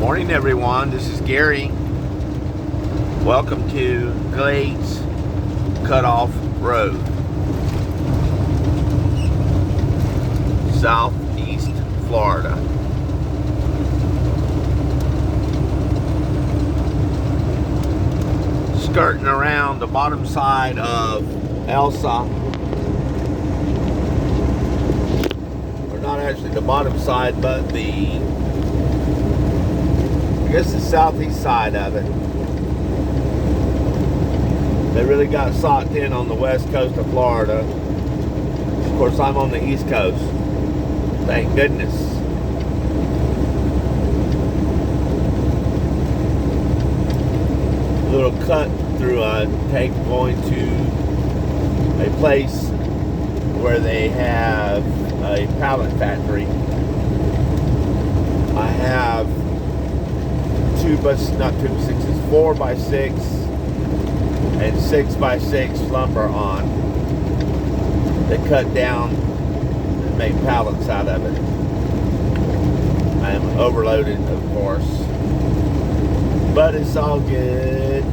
Morning, everyone. This is Gary. Welcome to Glades Cutoff Road, Southeast Florida. Skirting around the bottom side of Elsa. Or not actually the bottom side, but I guess the southeast side of it. They really got socked in on the west coast of Florida. Of course, I'm on the east coast. Thank goodness. A little cut through a tank going to a place where they have a pallet factory. I have 4x6 and 6x6 lumber on. They cut down and make pallets out of it. I am overloaded, of course, but it's all good.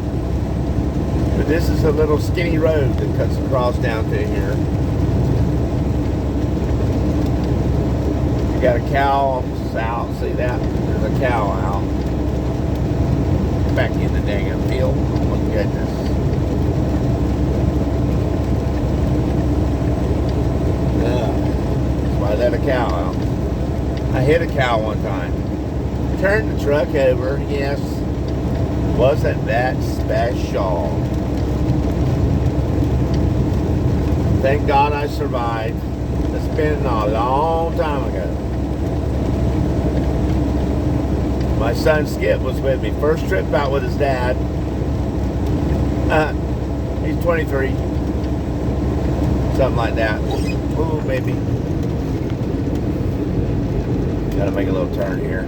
But this is a little skinny road that cuts across down to here. You got a cow out, see that? There's a cow out. Back in the dang field. Oh my goodness. That's why I let a cow out. I hit a cow one time. Turned the truck over. Yes. Wasn't that special? Thank God I survived. It's been a long time ago. My son Skip was with me. First trip out with his dad. He's 23. Something like that. Ooh, baby. Gotta make a little turn here.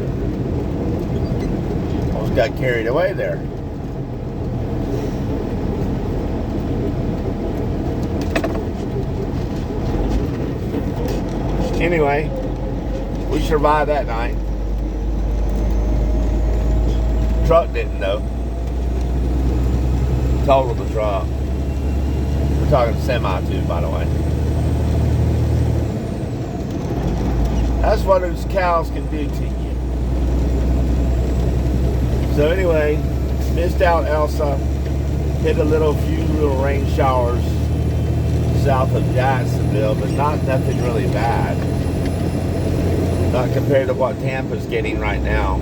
Almost got carried away there. Anyway, we survived that night. Truck didn't though. Totaled the truck. We're talking semi too, by the way. That's what those cows can do to you. So anyway, missed out Elsa. Hit a few little rain showers south of Jacksonville, but nothing really bad. Not compared to what Tampa's getting right now.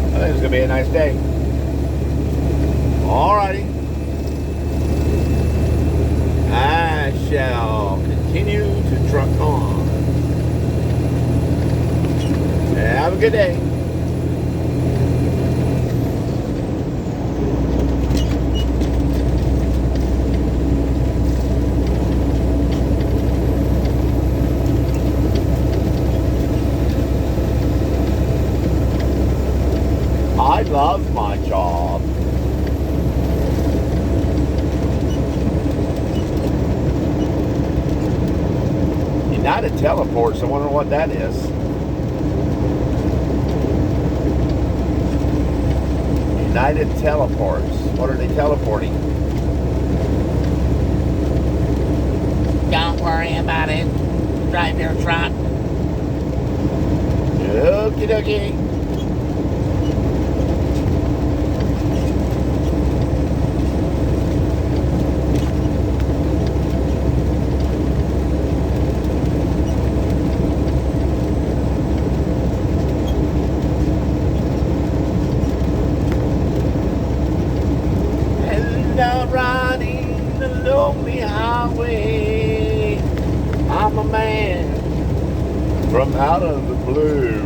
I think it's going to be a nice day. Alrighty. I shall continue to truck on. Have a good day. I love my job. United Teleports, I wonder what that is. United Teleports. What are they teleporting? Don't worry about it. Drive your truck. Okie dokie. Riding the lonely highway, I'm a man from out of the blue.